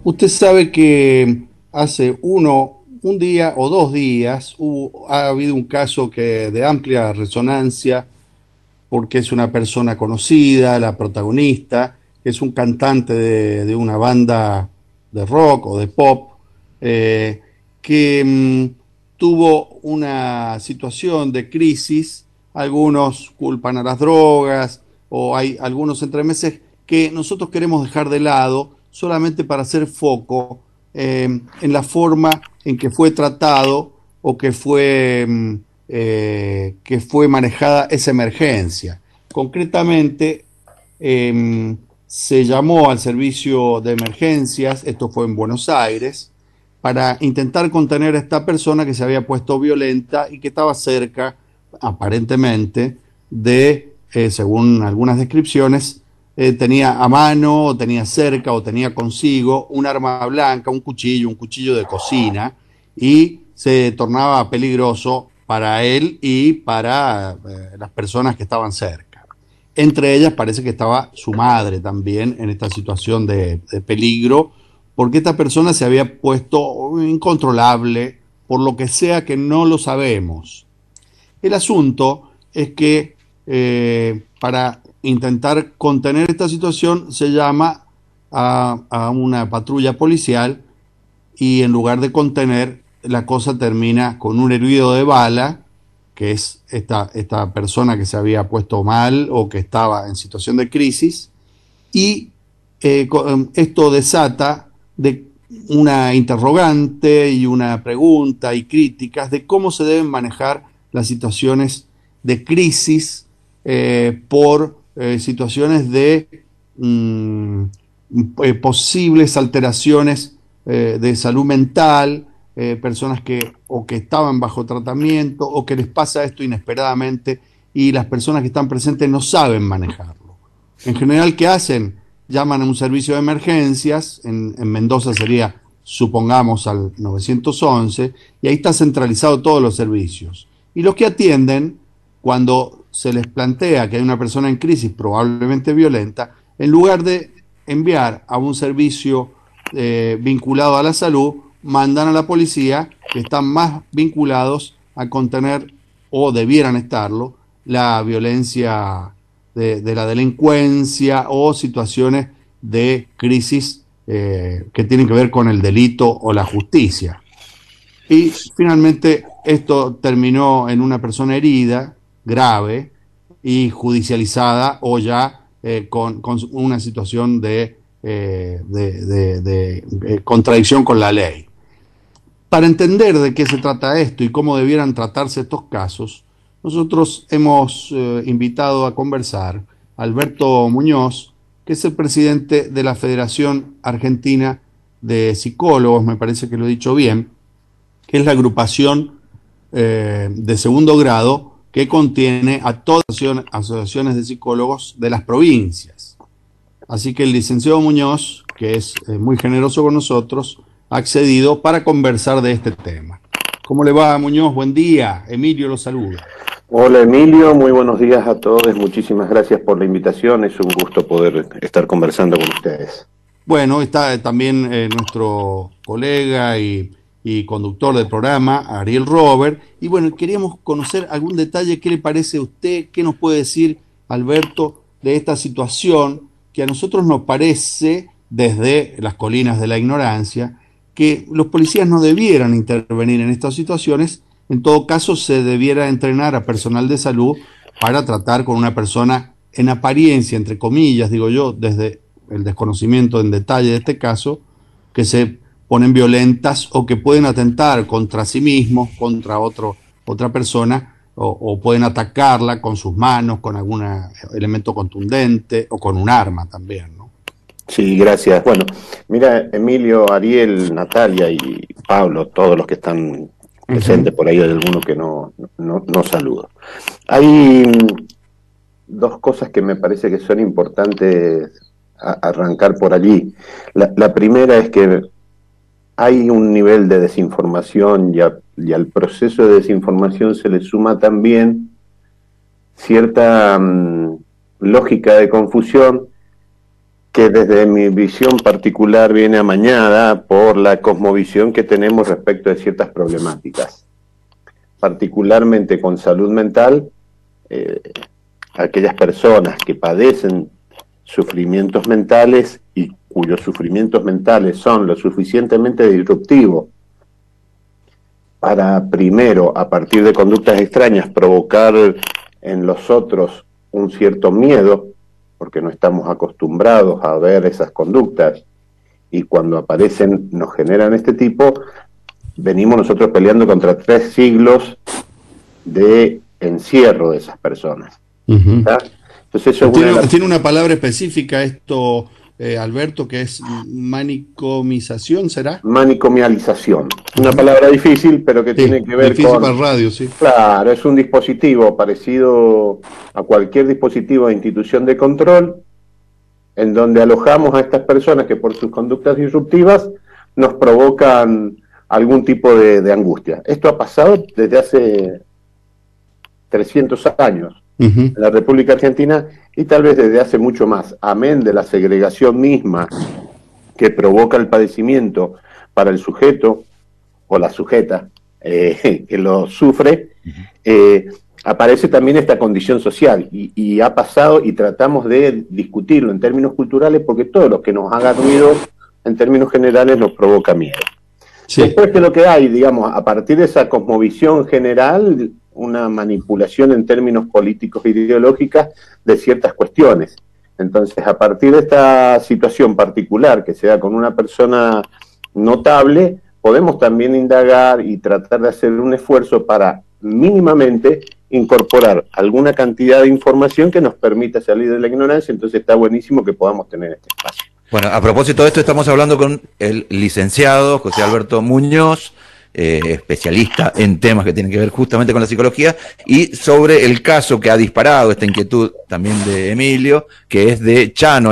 Usted sabe que hace un día o 2 días ha habido un caso de amplia resonancia porque es una persona conocida, la protagonista, es un cantante de una banda de rock o de pop, eh, que tuvo una situación de crisis. Algunos culpan a las drogas o hay algunos entremeses que nosotros queremos dejar de lado solamente para hacer foco en la forma en que fue tratado o que fue manejada esa emergencia. Concretamente, se llamó al servicio de emergencias, esto fue en Buenos Aires, para intentar contener a esta persona que se había puesto violenta y que estaba cerca, aparentemente, según algunas descripciones, tenía a mano, o tenía cerca, o tenía consigo un arma blanca, un cuchillo de cocina, y se tornaba peligroso para él y para las personas que estaban cerca. Entre ellas parece que estaba su madre también en esta situación de peligro, porque esta persona se había puesto incontrolable, por lo que sea que no lo sabemos. El asunto es que para intentar contener esta situación se llama a una patrulla policial y en lugar de contener, la cosa termina con un herido de bala, que es esta persona que se había puesto mal o que estaba en situación de crisis, y esto desata de una interrogante y una pregunta y críticas de cómo se deben manejar las situaciones de crisis por situaciones de posibles alteraciones de salud mental, personas que o que estaban bajo tratamiento o que les pasa esto inesperadamente y las personas que están presentes no saben manejarlo. En general, ¿qué hacen? Llaman a un servicio de emergencias, en Mendoza sería, supongamos, al 911, y ahí está centralizado todos los servicios. Y los que atienden, cuando se les plantea que hay una persona en crisis probablemente violenta, en lugar de enviar a un servicio vinculado a la salud, mandan a la policía, que están más vinculados a contener, o debieran estarlo, la violencia de la delincuencia o situaciones de crisis que tienen que ver con el delito o la justicia. Y finalmente esto terminó en una persona herida, grave y judicializada o ya con una situación de contradicción con la ley. Para entender de qué se trata esto y cómo debieran tratarse estos casos, nosotros hemos invitado a conversar a Alberto Muñoz, que es el presidente de la Federación Argentina de Psicólogos, me parece que lo he dicho bien, que es la agrupación de segundo grado que contiene a todas las asociaciones de psicólogos de las provincias. Así que el licenciado Muñoz, que es muy generoso con nosotros, ha accedido para conversar de este tema. ¿Cómo le va, Muñoz? Buen día. Emilio lo saluda. Hola Emilio, muy buenos días a todos, muchísimas gracias por la invitación, es un gusto poder estar conversando con ustedes. Bueno, está también nuestro colega y conductor del programa, Ariel Robert. Y bueno, queríamos conocer algún detalle. ¿Qué le parece a usted? ¿Qué nos puede decir, Alberto, de esta situación que a nosotros nos parece, desde las colinas de la ignorancia, que los policías no debieran intervenir en estas situaciones? En todo caso, se debiera entrenar a personal de salud para tratar con una persona en apariencia, entre comillas, digo yo, desde el desconocimiento en detalle de este caso, que se ponen violentas o que pueden atentar contra sí mismos, contra otra persona, o pueden atacarla con sus manos, con algún elemento contundente o con un arma también, ¿no? Sí, gracias. Bueno, mira, Emilio, Ariel, Natalia y Pablo, todos los que están Uh -huh. presentes por ahí, hay alguno que no saludo. Hay dos cosas que me parece que son importantes arrancar por allí. La primera es que hay un nivel de desinformación y al proceso de desinformación se le suma también cierta lógica de confusión que desde mi visión particular viene amañada por la cosmovisión que tenemos respecto de ciertas problemáticas, particularmente con salud mental. Aquellas personas que padecen sufrimientos mentales y cuyos sufrimientos mentales son lo suficientemente disruptivos para, primero, a partir de conductas extrañas, provocar en los otros un cierto miedo, porque no estamos acostumbrados a ver esas conductas, y cuando aparecen nos generan este tipo, venimos nosotros peleando contra 3 siglos de encierro de esas personas. Entonces eso tiene una palabra específica esto, Alberto, que es manicomización, ¿será? Manicomialización. Una palabra difícil, pero que tiene que ver difícil con... para radio, sí. Claro, es un dispositivo parecido a cualquier dispositivo de institución de control, en donde alojamos a estas personas que por sus conductas disruptivas nos provocan algún tipo de angustia. Esto ha pasado desde hace 300 años en la República Argentina, y tal vez desde hace mucho más, amén de la segregación misma que provoca el padecimiento para el sujeto o la sujeta que lo sufre. Aparece también esta condición social, y ha pasado, y tratamos de discutirlo en términos culturales, porque todo lo que nos haga ruido en términos generales nos provoca miedo. Sí. Después, que lo que hay, digamos, a partir de esa cosmovisión general, una manipulación en términos políticos e ideológicas de ciertas cuestiones. Entonces, a partir de esta situación particular que se da con una persona notable, podemos también indagar y tratar de hacer un esfuerzo para mínimamente incorporar alguna cantidad de información que nos permita salir de la ignorancia. Entonces está buenísimo que podamos tener este espacio. Bueno, a propósito de esto, estamos hablando con el licenciado José Alberto Muñoz, especialista en temas que tienen que ver justamente con la psicología, y sobre el caso que ha disparado esta inquietud también de Emilio, que es de Chano,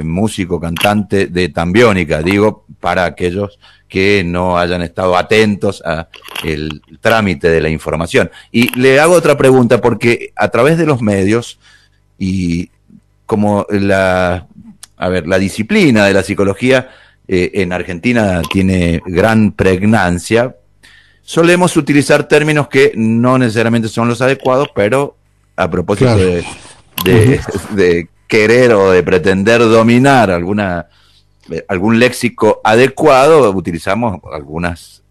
músico, cantante de Tambiónica, digo, para aquellos que no hayan estado atentos a el trámite de la información. Y le hago otra pregunta, porque a través de los medios, y como la disciplina de la psicología en Argentina tiene gran pregnancia, solemos utilizar términos que no necesariamente son los adecuados, pero a propósito de querer o de pretender dominar algún léxico adecuado, utilizamos algunos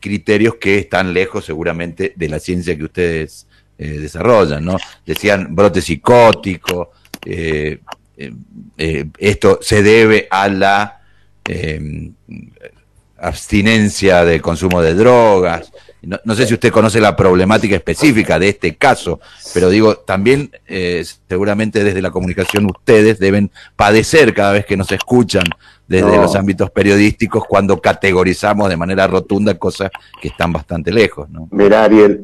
criterios que están lejos seguramente de la ciencia que ustedes desarrollan, ¿no? Decían brote psicótico, esto se debe a la abstinencia de consumo de drogas. No sé si usted conoce la problemática específica de este caso, pero digo, también seguramente desde la comunicación ustedes deben padecer cada vez que nos escuchan desde los ámbitos periodísticos cuando categorizamos de manera rotunda cosas que están bastante lejos, ¿no? Mira, Ariel,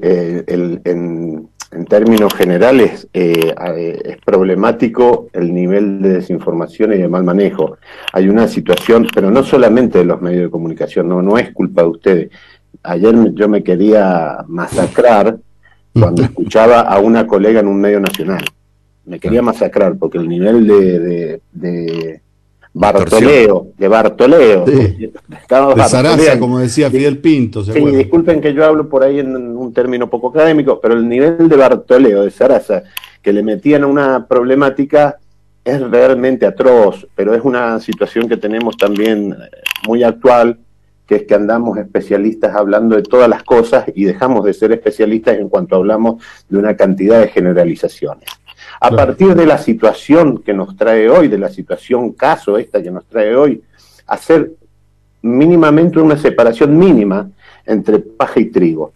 en términos generales es problemático el nivel de desinformación y de mal manejo. Hay una situación, pero no solamente de los medios de comunicación, no es culpa de ustedes. Ayer yo me quería masacrar cuando escuchaba a una colega en un medio nacional. Me quería masacrar porque el nivel de Bartoleo, sí, de Sarasa, como decía Fidel Pinto. Sí, disculpen que yo hablo por ahí en un término poco académico, pero el nivel de Bartoleo, de Sarasa, que le metían a una problemática es realmente atroz, pero es una situación que tenemos también muy actual, que es que andamos especialistas hablando de todas las cosas y dejamos de ser especialistas en cuanto hablamos de una cantidad de generalizaciones. A partir de la situación que nos trae hoy, de la situación caso esta que nos trae hoy, hacer mínimamente una separación mínima entre paja y trigo.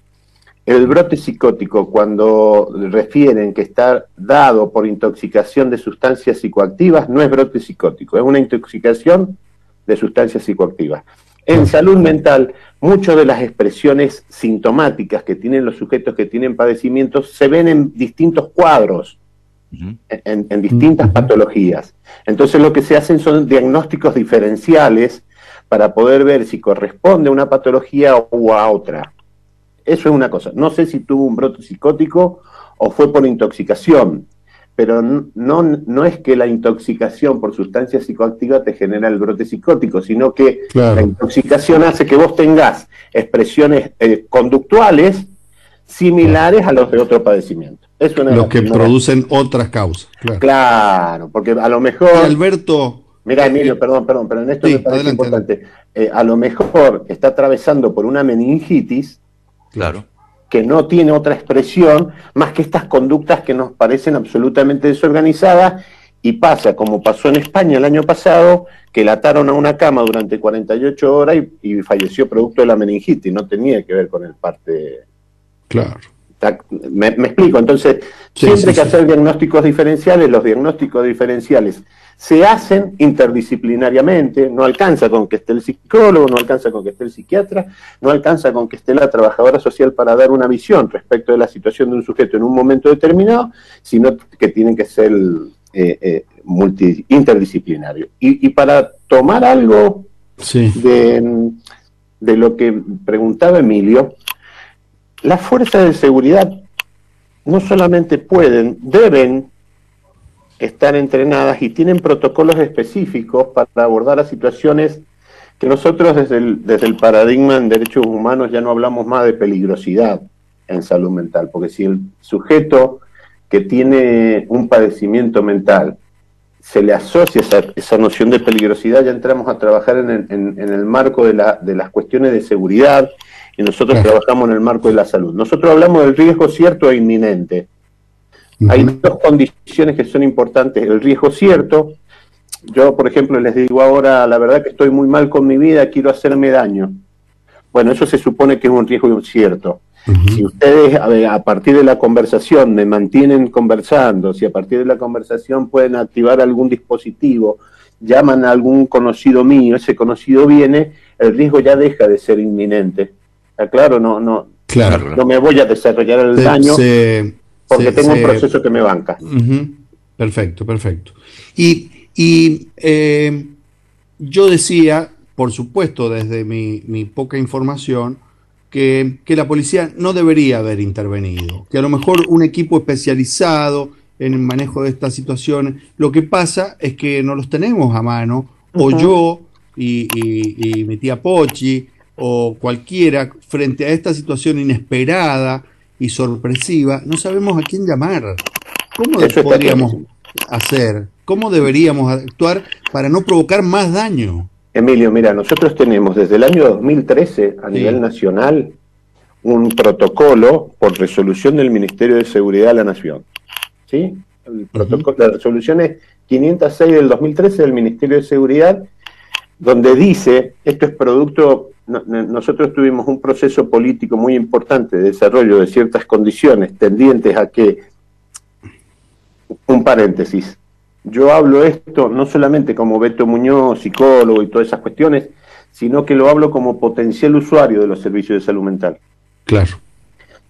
El brote psicótico, cuando refieren que está dado por intoxicación de sustancias psicoactivas, no es brote psicótico, es una intoxicación de sustancias psicoactivas. En salud mental, muchas de las expresiones sintomáticas que tienen los sujetos que tienen padecimientos se ven en distintos cuadros, en distintas patologías. Entonces lo que se hacen son diagnósticos diferenciales para poder ver si corresponde a una patología o a otra. Eso es una cosa. No sé si tuvo un brote psicótico o fue por intoxicación, pero no es que la intoxicación por sustancia psicoactiva te genera el brote psicótico, sino que la intoxicación hace que vos tengas expresiones conductuales similares a los de otro padecimiento. Es una los que producen otras causas. Claro, porque a lo mejor... Alberto... Mira, Emilio, perdón, pero en esto me parece importante. A lo mejor está atravesando por una meningitis, claro, que no tiene otra expresión más que estas conductas que nos parecen absolutamente desorganizadas, y pasa, como pasó en España el año pasado, que la ataron a una cama durante 48 horas y falleció producto de la meningitis, no tenía que ver con el parte... Claro. Me explico, entonces, siempre hay que hacer diagnósticos diferenciales. Los diagnósticos diferenciales se hacen interdisciplinariamente, no alcanza con que esté el psicólogo, no alcanza con que esté el psiquiatra, no alcanza con que esté la trabajadora social para dar una visión respecto de la situación de un sujeto en un momento determinado, sino que tienen que ser interdisciplinario. Y para tomar algo de lo que preguntaba Emilio, las fuerzas de seguridad no solamente pueden, deben estar entrenadas y tienen protocolos específicos para abordar las situaciones que nosotros desde el paradigma en derechos humanos ya no hablamos más de peligrosidad en salud mental, porque si el sujeto que tiene un padecimiento mental se le asocia esa noción de peligrosidad, ya entramos a trabajar en el marco de las cuestiones de seguridad, y nosotros trabajamos en el marco de la salud. Nosotros hablamos del riesgo cierto e inminente. Hay dos condiciones que son importantes. El riesgo cierto, yo por ejemplo les digo ahora, la verdad que estoy muy mal con mi vida, quiero hacerme daño. Bueno, eso se supone que es un riesgo cierto. Si ustedes a partir de la conversación me mantienen conversando, si a partir de la conversación pueden activar algún dispositivo, llaman a algún conocido mío, ese conocido viene, el riesgo ya deja de ser inminente. Claro, no me voy a desarrollar el daño porque tengo un proceso que me banca. Perfecto. Y yo decía, por supuesto, desde mi poca información, que la policía no debería haber intervenido, que a lo mejor un equipo especializado en el manejo de estas situaciones, lo que pasa es que no los tenemos a mano, o yo y mi tía Pochi, o cualquiera, frente a esta situación inesperada y sorpresiva, no sabemos a quién llamar. ¿Cómo podríamos hacer? ¿Cómo deberíamos actuar para no provocar más daño? Emilio, mira, nosotros tenemos desde el año 2013 a nivel nacional un protocolo por resolución del Ministerio de Seguridad de la Nación. ¿Sí? El protocolo, la resolución es 506 del 2013 del Ministerio de Seguridad, donde dice, esto es producto... Nosotros tuvimos un proceso político muy importante de desarrollo de ciertas condiciones tendientes a que, un paréntesis, yo hablo esto no solamente como Beto Muñoz, psicólogo y todas esas cuestiones, sino que lo hablo como potencial usuario de los servicios de salud mental. Claro.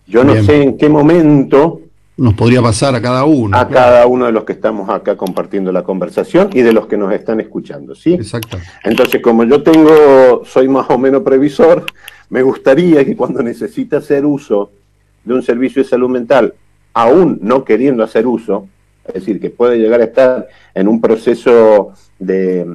Yo no sé en qué momento... nos podría pasar a cada uno. Cada uno de los que estamos acá compartiendo la conversación y de los que nos están escuchando, ¿sí? Exacto. Entonces, como yo soy más o menos previsor, me gustaría que cuando necesite hacer uso de un servicio de salud mental, aún no queriendo hacer uso, es decir, que puede llegar a estar en un proceso de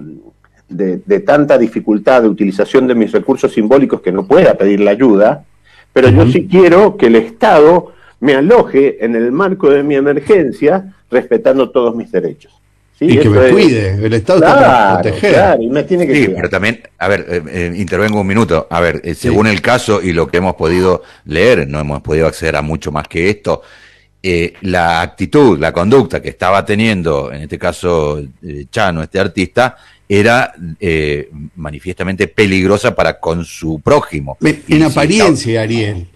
tanta dificultad de utilización de mis recursos simbólicos que no pueda pedir la ayuda, pero yo sí quiero que el Estado me aloje en el marco de mi emergencia, respetando todos mis derechos. ¿Sí? Y que me cuide, el Estado está para proteger. Claro, y me tiene que cuidar. Pero también, a ver, intervengo un minuto. A ver, según el caso y lo que hemos podido leer, no hemos podido acceder a mucho más que esto, la actitud, la conducta que estaba teniendo, en este caso Chano, este artista, era manifiestamente peligrosa para con su prójimo. En apariencia, Ariel.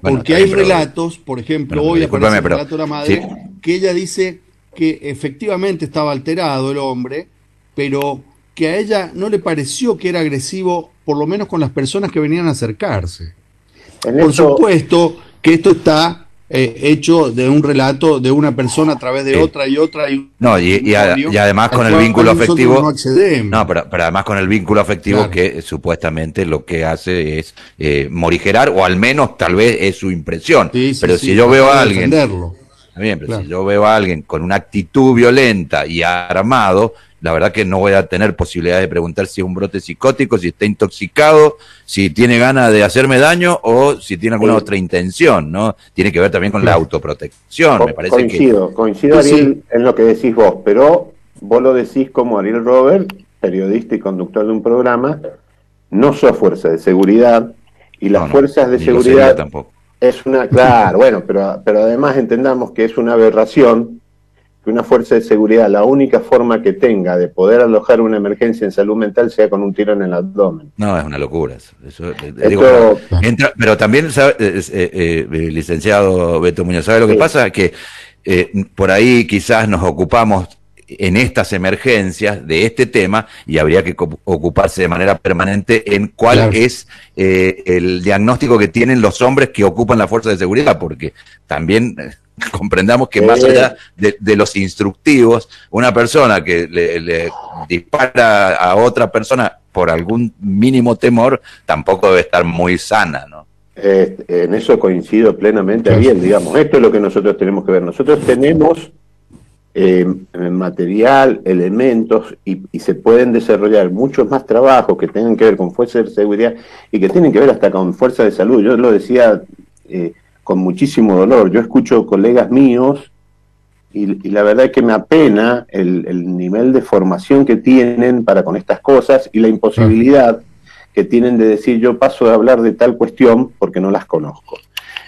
Porque hay relatos, por ejemplo, hoy aparece el relato de la madre, que ella dice que efectivamente estaba alterado el hombre, pero que a ella no le pareció que era agresivo, por lo menos con las personas que venían a acercarse. Por supuesto que esto está hecho de un relato de una persona a través de otra y otra. Y además con el vínculo afectivo. No, pero además con el vínculo afectivo que supuestamente lo que hace es morigerar, o al menos tal vez es su impresión. Pero si yo veo a alguien Está bien, pero claro. si yo veo a alguien con una actitud violenta y armado, la verdad que no voy a tener posibilidad de preguntar si es un brote psicótico, si está intoxicado, si tiene ganas de hacerme daño o si tiene alguna otra intención, ¿no? Tiene que ver también con la autoprotección, me parece Coincido, Ariel, en lo que decís vos, pero vos lo decís como Ariel Robert, periodista y conductor de un programa, no sos fuerza de seguridad, y las fuerzas de seguridad tampoco. Es una, claro, bueno, pero además entendamos que es una aberración que una fuerza de seguridad, la única forma que tenga de poder alojar una emergencia en salud mental sea con un tiro en el abdomen. No, es una locura eso. Esto, pero también, licenciado Beto Muñoz, ¿sabe lo que pasa? Que por ahí quizás nos ocupamos en estas emergencias de este tema y habría que ocuparse de manera permanente en cuál es el diagnóstico que tienen los hombres que ocupan la fuerza de seguridad, porque también comprendamos que más allá de los instructivos, una persona que le dispara a otra persona por algún mínimo temor tampoco debe estar muy sana, ¿no? En eso coincido plenamente, Ariel, digamos, esto es lo que nosotros tenemos que ver. Nosotros tenemos material, elementos, y se pueden desarrollar muchos más trabajos que tengan que ver con fuerza de seguridad y que tienen que ver hasta con fuerza de salud. Yo lo decía con muchísimo dolor. Yo escucho colegas míos y la verdad es que me apena el nivel de formación que tienen para con estas cosas y la imposibilidad que tienen de decir yo paso de hablar de tal cuestión porque no las conozco.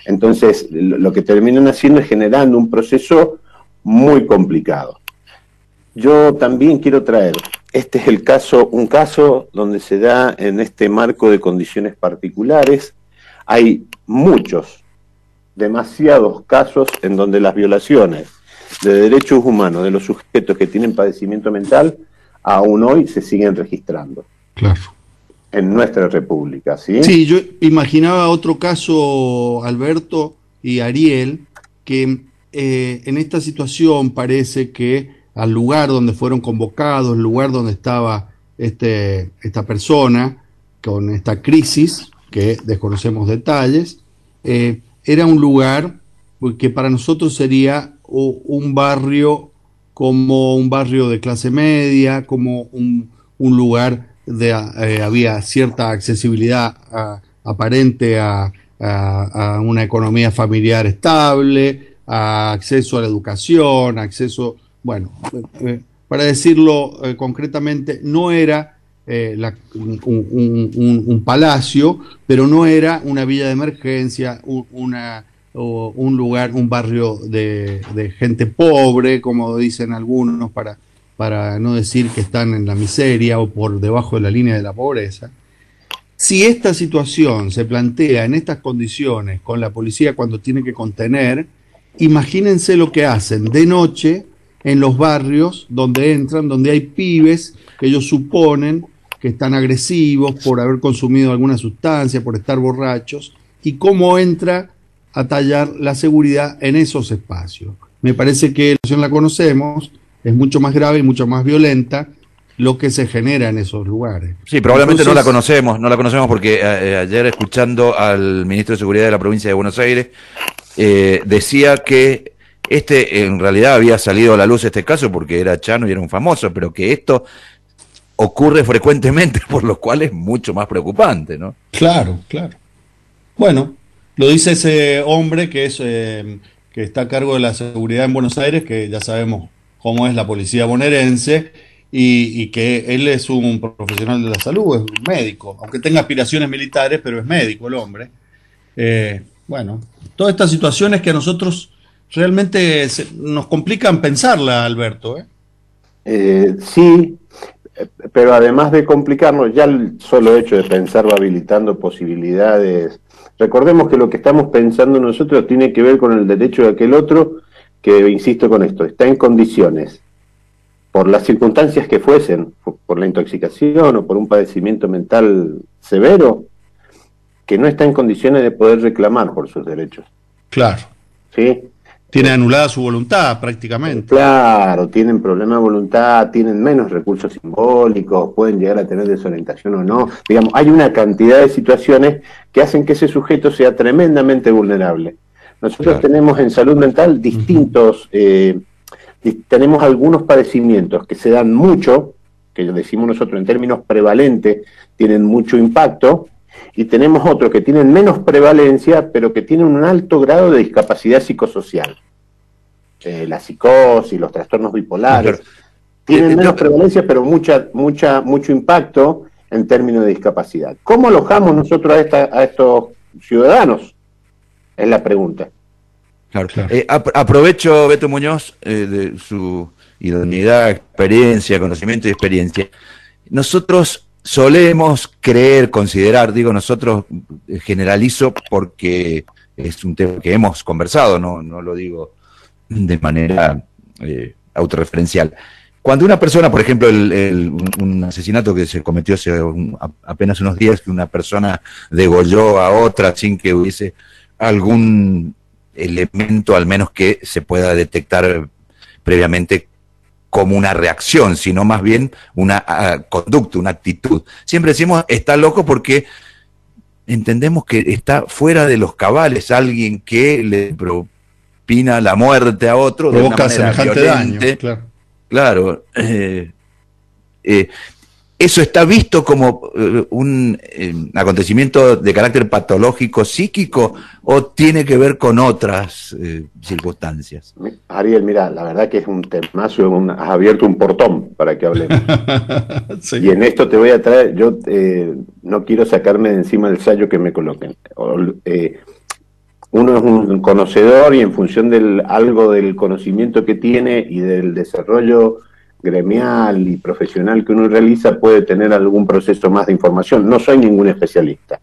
Entonces, lo que terminan haciendo es generando un proceso muy complicado. Yo también quiero traer, este es un caso donde se da en este marco de condiciones particulares. Hay demasiados casos en donde las violaciones de derechos humanos de los sujetos que tienen padecimiento mental aún hoy se siguen registrando. Claro. En nuestra república, ¿sí? Sí, yo imaginaba otro caso, Alberto y Ariel, que en esta situación parece que al lugar donde fueron convocados, el lugar donde estaba esta persona con esta crisis, que desconocemos detalles, era un lugar que para nosotros sería un barrio como un barrio de clase media, como un lugar había cierta accesibilidad aparente a una economía familiar estable, a acceso a la educación, acceso, bueno, para decirlo concretamente, no era un palacio, pero no era una villa de emergencia, un lugar, un barrio de gente pobre, como dicen algunos, para no decir que están en la miseria o por debajo de la línea de la pobreza. Si esta situación se plantea en estas condiciones con la policía cuando tiene que contener, imagínense lo que hacen de noche en los barrios donde entran, donde hay pibes que ellos suponen que están agresivos por haber consumido alguna sustancia, por estar borrachos, y cómo entra a tallar la seguridad en esos espacios. Me parece que la situación la conocemos, es mucho más grave y mucho más violenta lo que se genera en esos lugares. Sí, probablemente entonces, no la conocemos porque ayer escuchando al ministro de Seguridad de la provincia de Buenos Aires, decía que en realidad había salido a la luz este caso porque era chano y era un famoso, pero que esto ocurre frecuentemente, por lo cual es mucho más preocupante, ¿no? Claro, claro. Bueno, lo dice ese hombre que está a cargo de la seguridad en Buenos Aires, que ya sabemos cómo es la policía bonaerense, y que él es un profesional de la salud, es un médico, aunque tenga aspiraciones militares, pero es médico el hombre. Bueno, todas estas situaciones que a nosotros realmente nos complican pensarla, Alberto. Sí, pero además de complicarnos, ya el solo hecho de pensar va habilitando posibilidades. Recordemos que lo que estamos pensando nosotros tiene que ver con el derecho de aquel otro que, insisto con esto, está en condiciones, por las circunstancias que fuesen, por la intoxicación o por un padecimiento mental severo, que no está en condiciones de poder reclamar por sus derechos. Claro. ¿Sí? Tiene anulada su voluntad prácticamente. Claro, tienen problema de voluntad, tienen menos recursos simbólicos, pueden llegar a tener desorientación o no. Digamos, hay una cantidad de situaciones que hacen que ese sujeto sea tremendamente vulnerable. Nosotros tenemos en salud mental distintos, tenemos algunos padecimientos que se dan mucho, que decimos nosotros en términos prevalentes, tienen mucho impacto, y tenemos otros que tienen menos prevalencia, pero que tienen un alto grado de discapacidad psicosocial. La psicosis, los trastornos bipolares, tienen menos prevalencia, pero mucho impacto en términos de discapacidad. ¿Cómo alojamos nosotros a estos ciudadanos? Es la pregunta. Claro. Aprovecho, Beto Muñoz, de su idoneidad, experiencia, conocimiento y experiencia. Nosotros solemos creer, considerar, digo nosotros, generalizo porque es un tema que hemos conversado, no lo digo de manera autorreferencial. Cuando una persona, por ejemplo, un asesinato que se cometió hace apenas unos días, que una persona degolló a otra sin que hubiese algún elemento, al menos que se pueda detectar previamente como una reacción, sino más bien una conducta, una actitud. Siempre decimos, está loco porque entendemos que está fuera de los cabales alguien que le propina la muerte a otro de una manera semejante violente. Daño, claro. ¿Eso está visto como un acontecimiento de carácter patológico psíquico o tiene que ver con otras circunstancias? Ariel, mira, la verdad que es un temazo, has abierto un portón para que hablemos. Sí. Y en esto te voy a traer, yo no quiero sacarme de encima del sayo que me coloquen. Uno es un conocedor y en función del algo del conocimiento que tiene y del desarrollo gremial y profesional que uno realiza puede tener algún proceso más de información. No soy ningún especialista.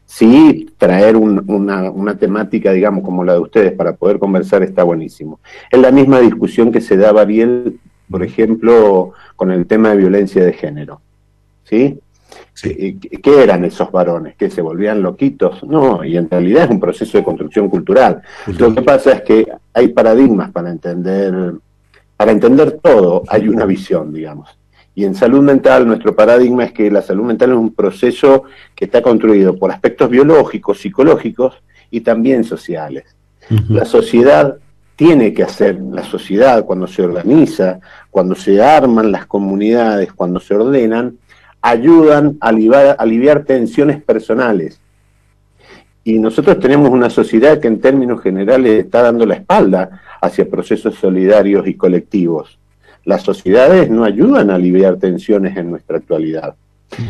Sí, traer una temática, digamos, como la de ustedes para poder conversar está buenísimo. Es la misma discusión que se daba, Ariel, por ejemplo, con el tema de violencia de género. ¿Sí? Sí. ¿Qué eran esos varones? ¿Que se volvían loquitos? No, y en realidad es un proceso de construcción cultural. Lo que pasa es que hay paradigmas para entender todo, hay una visión, digamos. Y en salud mental, nuestro paradigma es que la salud mental es un proceso que está construido por aspectos biológicos, psicológicos y también sociales. La sociedad tiene que hacer, la sociedad cuando se organiza, cuando se arman las comunidades, cuando se ordenan, ayudan a aliviar tensiones personales. Y nosotros tenemos una sociedad que en términos generales está dando la espalda hacia procesos solidarios y colectivos. Las sociedades no ayudan a aliviar tensiones en nuestra actualidad.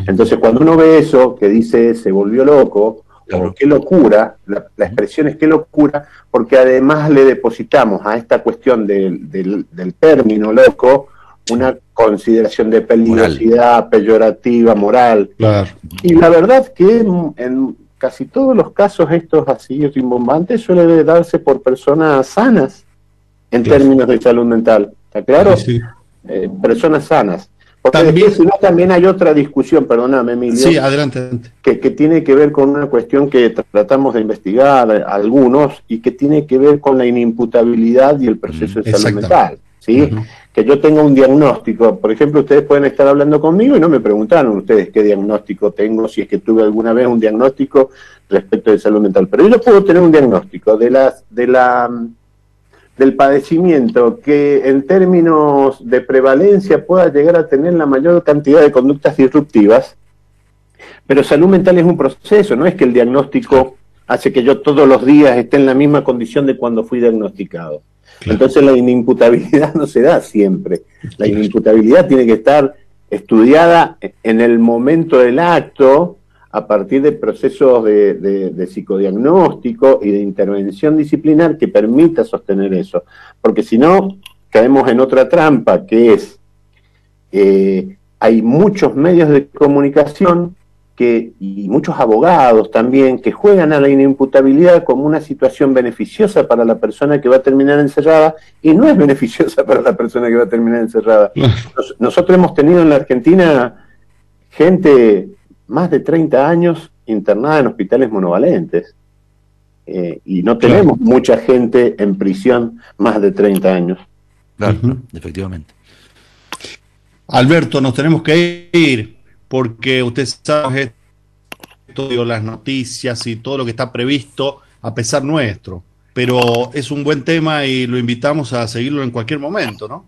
Entonces, cuando uno ve eso, que dice se volvió loco, o qué locura, la expresión es qué locura, porque además le depositamos a esta cuestión del término loco una consideración de peligrosidad, peyorativa, moral. Claro. Y la verdad que en casi todos los casos estos así rimbombantes suele darse por personas sanas en términos de salud mental. ¿Está claro? Sí. Personas sanas. Porque también, si no, también hay otra discusión, perdóname, Emilio. Sí, adelante. Que tiene que ver con una cuestión que tratamos de investigar algunos y que tiene que ver con la inimputabilidad y el proceso de salud mental. ¿Sí? Que yo tenga un diagnóstico. Por ejemplo, ustedes pueden estar hablando conmigo y no me preguntaron ustedes qué diagnóstico tengo, si es que tuve alguna vez un diagnóstico respecto de salud mental. Pero yo puedo tener un diagnóstico del padecimiento que en términos de prevalencia pueda llegar a tener la mayor cantidad de conductas disruptivas, pero salud mental es un proceso, no es que el diagnóstico hace que yo todos los días esté en la misma condición de cuando fui diagnosticado. Claro. Entonces la inimputabilidad no se da siempre. La inimputabilidad tiene que estar estudiada en el momento del acto, a partir de procesos de psicodiagnóstico y de intervención disciplinar que permita sostener eso. Porque si no, caemos en otra trampa, que es, hay muchos medios de comunicación y muchos abogados también que juegan a la inimputabilidad como una situación beneficiosa para la persona que va a terminar encerrada, y no es beneficiosa para la persona que va a terminar encerrada. Nosotros hemos tenido en la Argentina gente más de 30 años internada en hospitales monovalentes, y no tenemos mucha gente en prisión más de 30 años. Claro, efectivamente. Alberto, nos tenemos que ir, porque usted sabe esto, las noticias y todo lo que está previsto a pesar nuestro. pero es un buen tema y lo invitamos a seguirlo en cualquier momento, ¿no?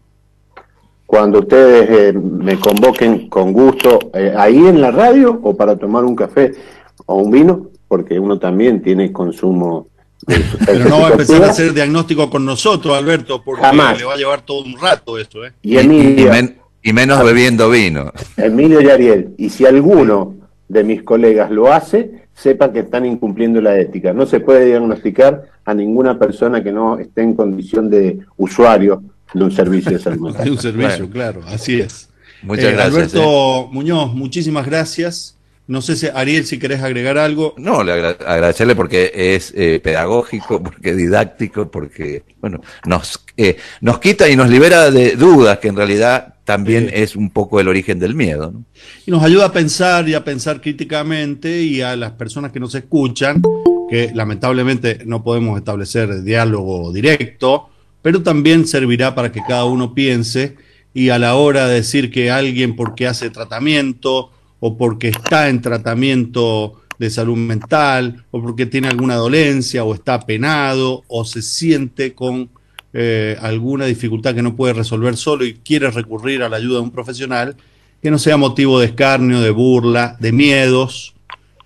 Cuando ustedes me convoquen, con gusto, ahí en la radio o para tomar un café o un vino, porque uno también tiene consumo de Pero no va a empezar a hacer diagnóstico con nosotros, Alberto, porque jamás. Le va a llevar todo un rato esto, ¿eh? Y Emilio, y menos bebiendo vino. Emilio y Ariel, y si alguno de mis colegas lo hace, sepan que están incumpliendo la ética. No se puede diagnosticar a ninguna persona que no esté en condición de usuario de un servicio de salud mental. De un servicio, Bueno. claro, así es. Muchas gracias. Alberto Muñoz, muchísimas gracias. No sé si, Ariel, si querés agregar algo. No, agradecerle porque es pedagógico, porque es didáctico, porque bueno, nos quita y nos libera de dudas, que en realidad también es un poco el origen del miedo, ¿no? Y nos ayuda a pensar y a pensar críticamente, y a las personas que nos escuchan, que lamentablemente no podemos establecer diálogo directo, pero también servirá para que cada uno piense, y a la hora de decir que alguien porque hace tratamiento o porque está en tratamiento de salud mental, o porque tiene alguna dolencia, o está penado, o se siente con alguna dificultad que no puede resolver solo y quiere recurrir a la ayuda de un profesional, que no sea motivo de escarnio, de burla, de miedos,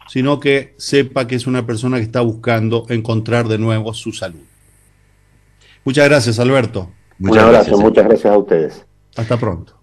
sino que sepa que es una persona que está buscando encontrar de nuevo su salud. Muchas gracias, Alberto. Un abrazo, muchas gracias a ustedes. Hasta pronto.